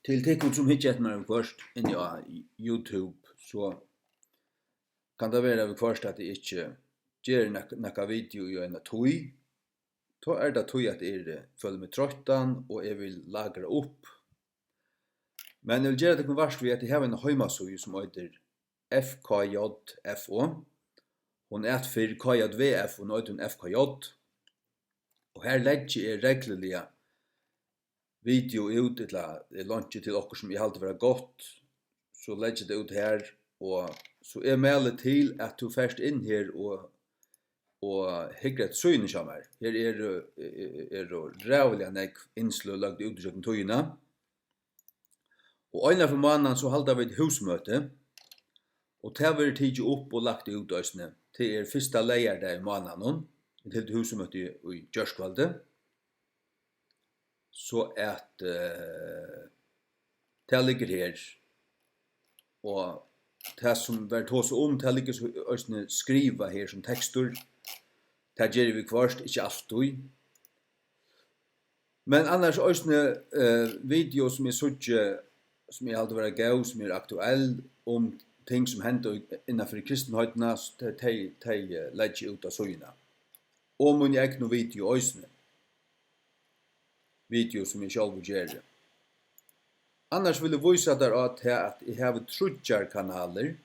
Til tecken som hittar mig först in i YouTube så kan det vara vi först att det inte ger några video i en tøy. Då det tøy att följer med tröttan och jag vill lagra upp. Men jag vill göra det värst vid att jag har en Heimasíður som heter fkj.fo. Hon är för kj.fo och hon heter fkj. Och här lägger jag regelliga video ut eller launch till oss som jag alltid vara gott. Så lägger det ut här och så är mailet till att du först in här och hickar ett syn som här. Här är rävliga näck inslå lagt ut i den tøyna. Och en av månaden så håller vi ett husmöte. Och det har vi upp och lagt ut ösne till första lejer där i månaden. Till husmöte i Jörskvalde. Så att det ligger här. Och det som vi tar oss om, det ligger så skriva här som texter. Det gör vi först, inte alltid. Men annars ösne video som är sådär som jag alltid varit gav, som är aktuell om ting som händer innanför kristenhöjterna, de lägger ut av söjna. Och min egen video ösne. Video som jag själv gör. Annars vill jag visa där att jag har trutjar kanaler.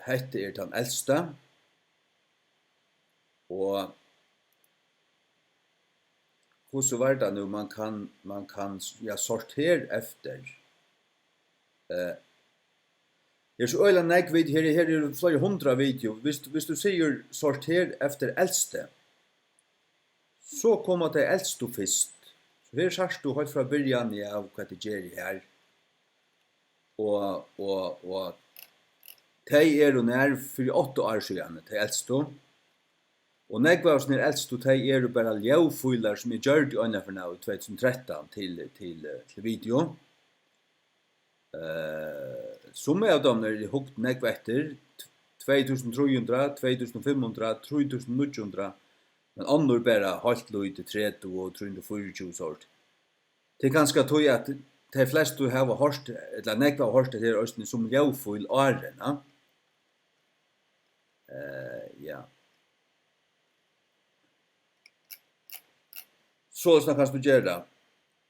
Hette är den äldsta. Och hur så var det nu man kan sortera efter. Det är så öjla näck vid här är flera hundra video. Hvis du säger sortera efter äldste. Så kommer det äldste först. Så här särskilt du helt från början av vad det gör här. Och de är när för 8 år sedan, de äldste. Och nägva som är äldste, de är bara ljövfiler som är gjort i ögonen för nu 2013 till video. Som av dem är hukt nägva efter 2300, 2500, 3900. Men annor bara halt lite 30 och 324 sort. Det är ganska tøy att de flesta har hört eller nägva har hört det här östern som ljövfil åren. Ja. Så snakkas du göra.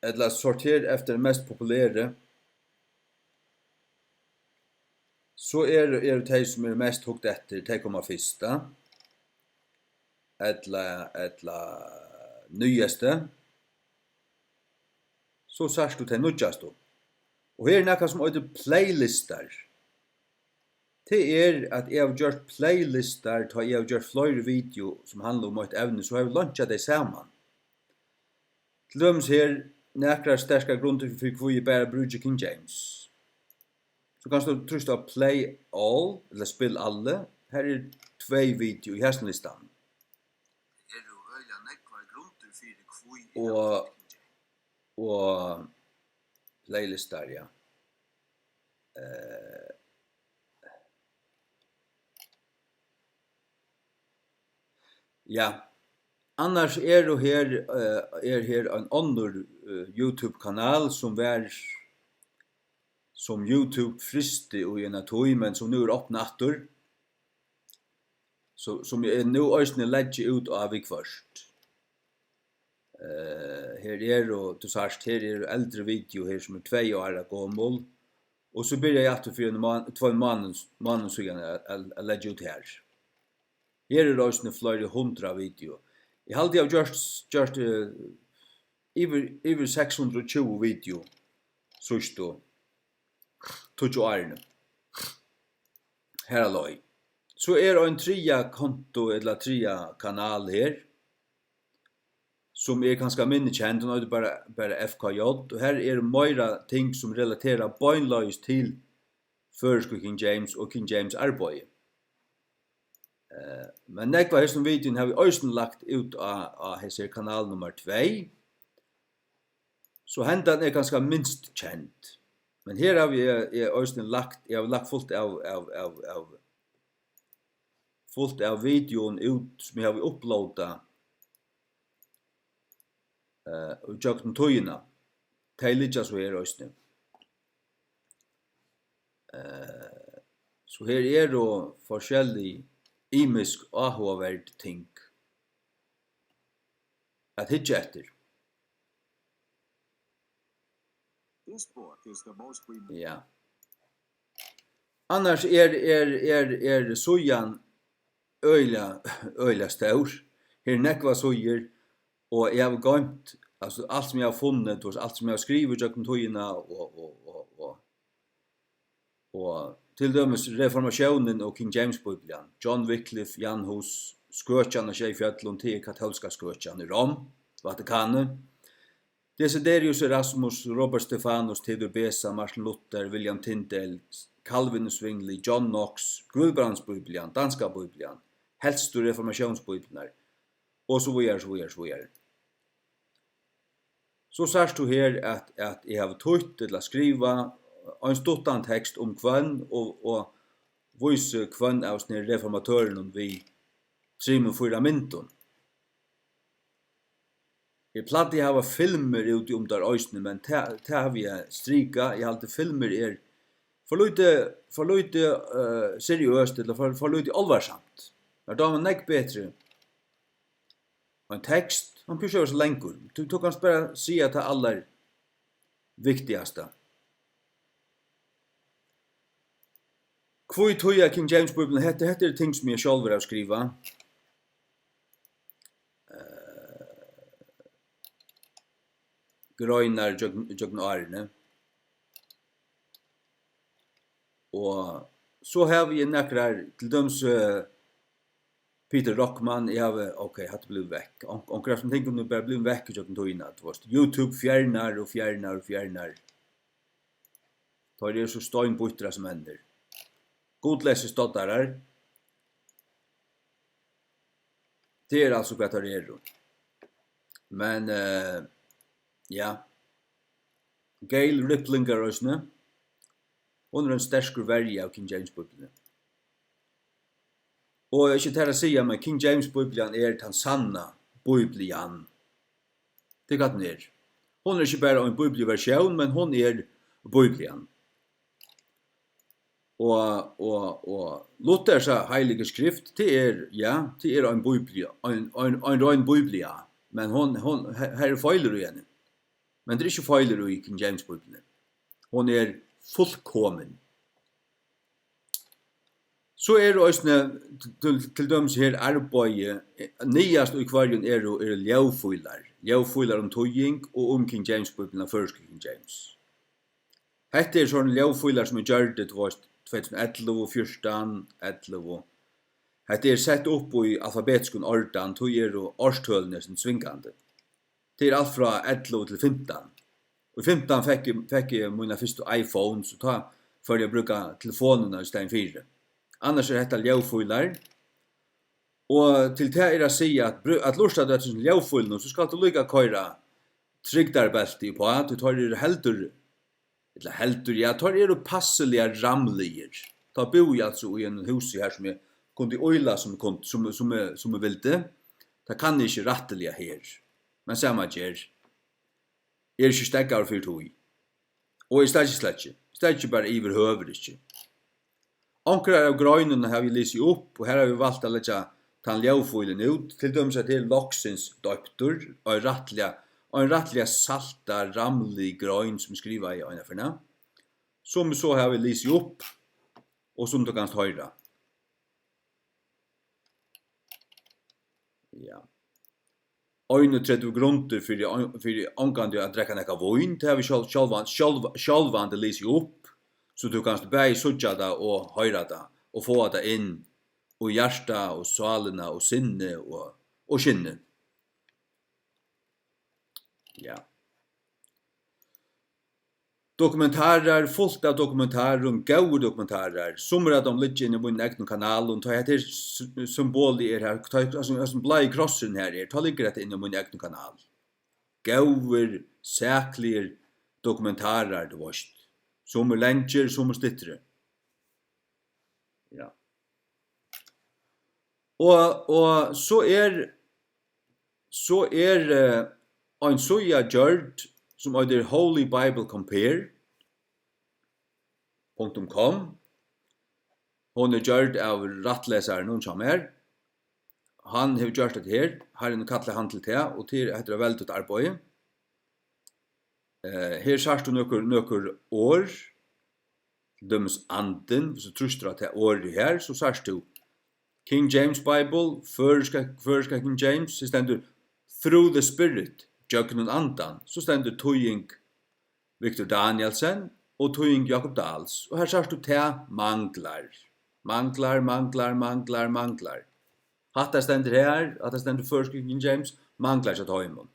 Eller sortera efter mest populära. Så är det som är mest hukt efter, de kommer första. Eller nyaste. Så särskilt du till nyaste. Och här är något som heter playlistar. Det är att jag har gjort playlistar, då jag har gjort flera video som handlar om ett ämne, så har jag launchat det samman. Till döms här, några starka grunder för hur jag bara bruker King James. Så kan du trycka play all, eller spill alla. Här är 2 video i hästen listan. Och playlistar, ja. Ja. Annars är det här en annan YouTube-kanal som YouTube friste och en tøy, men som nu är öppna åter. Så som jag nu ösne lägger ut av i först. Här är och du särskilt här är äldre video här som är 2 år gammal. Och så börjar jag att för 2 månader så jag lägger ut här. Här är ösne flera 100 video. Jag hade jag just över 620 video så stå. Touch åren. Här är så är det en 3 konto eller 3 kanal här. Som är ganska minne känd och det bara fkj. Och här är det mera ting som relaterar beinleis till försk King James och King James arbete. Men nekva som videon har vi också lagt ut av här kanal nummer 2. Så hendan är ganska minst känd. Men här har vi också lagt fullt av videon ut som jag har uploadat og jöknum tøyina. De ligger så her også. Så her jo forskjellig imisk ahuverd ting at hitje etter. This book is the most Ja. Annars sojan øyla stor. Her nekva sojer, og jeg har gømt, altså alt som jeg har funnet, alt som jeg har skrivet jöknum tøyina, og til dømes reformasjonen og King James Bibelen, John Wycliffe, Jan Hus, skøtjan og Sjefjøtlund til katolska skøtjan i Rom, Vatikanen, Desiderius Erasmus, Robert Stefanus, Theodor Besa, Martin Luther, William Tyndale, Calvin Zwingli, John Knox, Gudbrands Bibelen, danska Bibelen, helstu reformationsbibelen, og så videre. Så sørst du her at jeg har tøyt til å skrive en stuttan tekst om kvann og vise kvann av sånne reformatøren vi 3-4 myndun. Jeg platt jeg hava filmer ute om der øysene, men det har vi strika. Jeg halte filmer for lite seriøst, eller for lite alvarsamt. Da var nek bedre. En tekst, han pysjer så lengur. Du kan bare si at det aller viktigaste. Hvor tog King James Bibelen, hette ting som jeg selv har skriva. Grøynar jøgn årene. Og så har vi nekrar til døms Peter Rockman, jeg har, hatt blitt vekk. Onker som tenker om det bare blitt vekk i jøgn tøyna. YouTube fjernar. Da det så støynbuttra som hender. Godlese stoddarar. Det altså hva det Men, ja. Gail Riplinger også, hun en sterskere verje av King James Bibelen. Og ikke til å si, men King James Bibelen den sanna Bibelen. Det hva den Hun ikke bare en bibelversjon, men hun Bibelen. Og Luthers heilige skrift, det en Bibel, en rein Bibel, men her feiler igjen. Men det ikke feiler i King James Bibelen. Hun fullkommen. Så det også til dømes her arbeid, nyast i kvarjen ljøvføyler. Ljøvføyler om tøying og om King James Bibelen og først King James. Hette sånne ljøvføyler som gjør det 2011, 14, 11. Hette sett opp i alfabetiskun ordan, tøy årstølene som svingande. Det alt fra 11 til 15. Og i 15 fikk jeg mine første iPhone, så da får jeg bruke telefonene i stedet 4. Annars dette ljøvføyler. Og til det å si at lortet det til ljøvføylene, så skal du lykke å køyre trygdarbelte på at du tar heldur, passelig ramliger. Da bor jeg altså i en hus her som jeg kunde øyla som jeg ville. Det kan ikke rettelig her. Men samme gjør. Ikke stekkere for tog. Og jeg stekker slett ikke. Stekker bare iver høver ikke. Ankrar av grøynene har vi lyst opp, og her har vi valgt å lette den ljøvføylen ut, til dømes at det loksens døptur, og en rettelig salta, ramlig grøyn som skriver i øynene for nå. Som så har vi lyst opp, og som du kan høre. Ja. Øyne 30 grunter for angående å drekke nekka vøyn, det har vi sjálvande lyst opp, så du kan bare sutja det og høyre det, og få det inn og hjärta og salene og sinne og skinne. Ja. Dokumentarer, fullt av dokumentarer, gode dokumentarer. Sommer av dem ligger inne på min egen kanal, og tar jeg til symbolet her, som blei i krossen her, ta ligger dette inne på min egen kanal. Gauver, sæklige dokumentarer, det var ikke. Som lenger, som stittere. Ja. Og så en suja gjørd som heter Holy Bible Compare.com. Hon gjørd av rattleseren noen som Han har gjort det her, har en kattelig hand til det, og til heter det veldig arbeid. Her sørst du nøkker år, dømes anden, hvis du truster at det året her, så sørst du King James Bible, føreska King James, så stender Through the Spirit, Jøkken andan, så stender Tøying Victor Danielsen, og Tøying Jakob Dals, og her sørst du til manglar. Manglar. Hatta stendur her, at det stendur først King James, manglar ikke tøymon.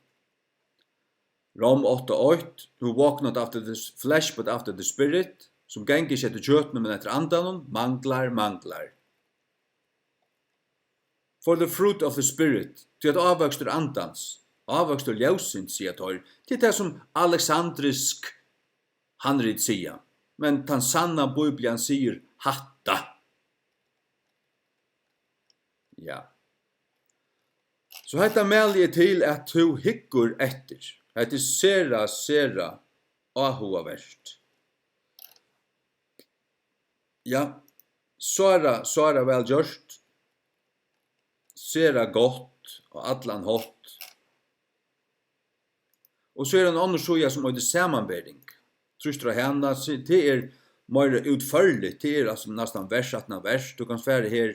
Rom 8:8, who walk not after the flesh, but after the spirit, som gengir ikke etter kjøtene, men etter andanon, manglar. For the fruit of the spirit, til at avvøkstur andans, avvøkstur ljósins, sier tøyr, til det som alexandrisk hanrit sier, men tan sanna Bibelen sier hatta. Ja. Så hetta melje til at du hyggur etter. Hetta sera ahugavert. Ja, sara vel gjort. Sera godt og allan hot. Og så en annan soja som heter samanbering. Trustra henne, det mer utførligt, det altså nästan vers atna vers. Du kan svære her.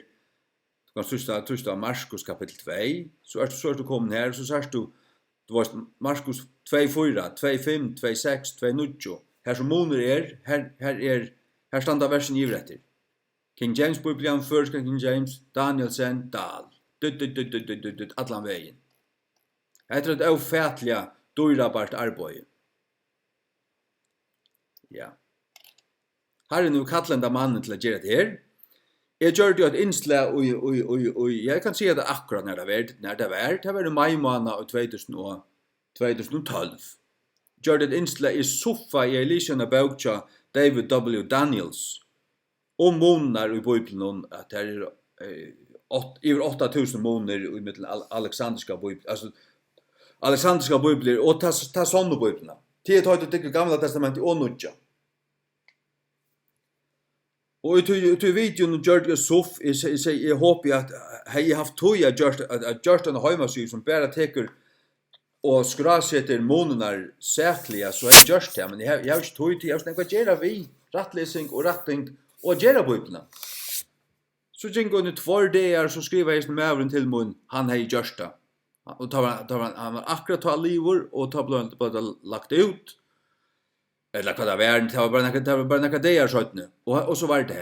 Du kan trusta Markus kapitel 2, så er du kommet her, så sier du var Markus 2:4, 2:5, 2:6, 2:9. Her som moner her standa versen i etter. King James Bibelen, først King James, Danielsen, Dahl. Allan veien. Etter et aufætliga, dyrabart arbeid. Ja. Her nu kallenda mannen til å gjøre det her. Jeg gjør det et innslag, og jeg kan si at det akkurat når det var i mai måned av 2012. Gjør det et innslag i sofa i Elisjana Baukja, David W. Daniels, om måneder i Bibelen, at det over 8000 måneder i mitt alexandriska Bibelen, altså alexandriska Bibelen, og ta sånne Bibelen. Det er det gamla testamentet og nødja. Og i videoen gjør det soff, jeg håper at jeg har haft tog at gjort en Heimasíður som bare teker og skrasetter måneder sæklige, så jeg gjør det, men jeg har ikke tog til, jeg har snakket gjøre vi, rattlesing og ratting, og gjøre Bibelen. Så gikk under 2 dager, så skriver jeg med over til mun, han har gjort det. Og han var akkurat ta liver, og ta ble lagt ut, eller hva det var, det var bare nekka dager sånn, og så var det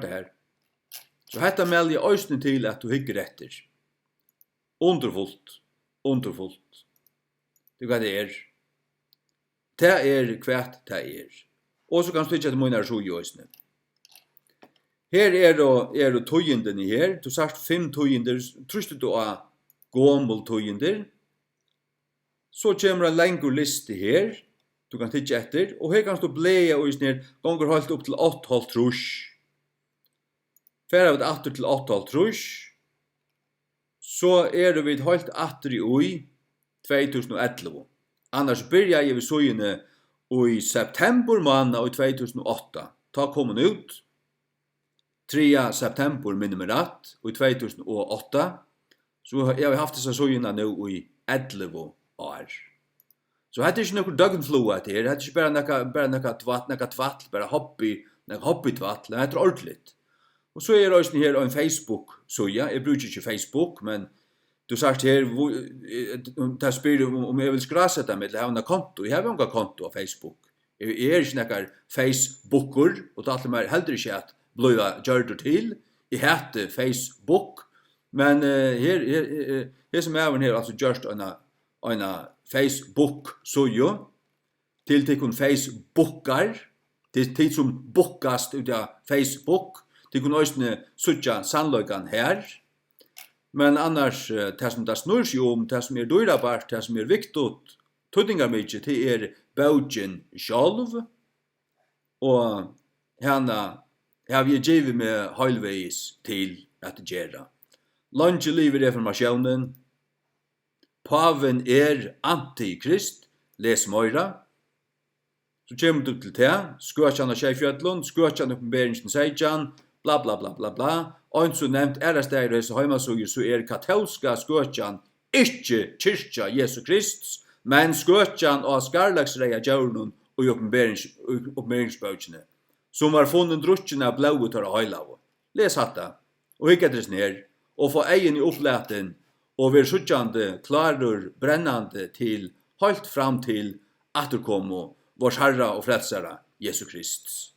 her. Så hetta melder jeg øysene til at du hygger etter. Underfullt. Det hva det er. Det er kvært det er. Og så kan du ikke at munner så i øysene. Her er det tøyendene her. Du sagt 5 tøyender. Truste du av gommel tøyender. Så kommer en lengre liste her. Du kan titte etter. Og her kan du bleie øysene ganger holdt opp til 8,5 trus. Færa vi atter til 8,5 trus. Så er det vi holdt atter i 2011. Annars byrja jeg ved søgene i september måned i 2008. Ta kommen ut. 3. september minner rett i 2008. Så jeg har haft disse søgene nå i 11 år. Så det er ikke noe døgnfloa til her. Det er ikke bare noe tvatt, bare hobbytvatt. Det er ordentlig. Og så er det her en Facebook, så jeg bruker ikke Facebook, men du sagt her, det spyr om jeg vil skrasette meg til å ha en konto. Jeg har en konto av Facebook. Jeg er ikke noen Facebooker, og det er alltid heller ikke at bløyva gjør det til. Jeg heter Facebook, men her som er her, altså gjørst en Facebook-sojo, til kun Facebookar, til som bookast ut av Facebook, til kun òsne suttja sannløygan her, men annars, det som det snur seg om, det som er dyrabart, det som er viktig, tøydingar mykje, det er baugjen sjálv, og hana har vi givet med heilveis til at gjera. Lange liv i reformasjonen, paven antikrist, les meira. Så kommer du til det, skøtjan av Tjejfjöllun, skøtjan oppenberingen 16, bla bla bla bla bla. Og så nevnt steg i Heimasíður så katolska skøtjan ikke kyrkja Jesu Krist, men skøtjan av skarlagsreia djauren og i oppenberingsbøkene, som var funnet drukken av blået av heilav. Les hatta, og hikk etter ned, og få egen i oppleten, og være suttjande, klarer, brennande til, helt fram til atterkomo, vår Herre og frelsere, Jesu Krist.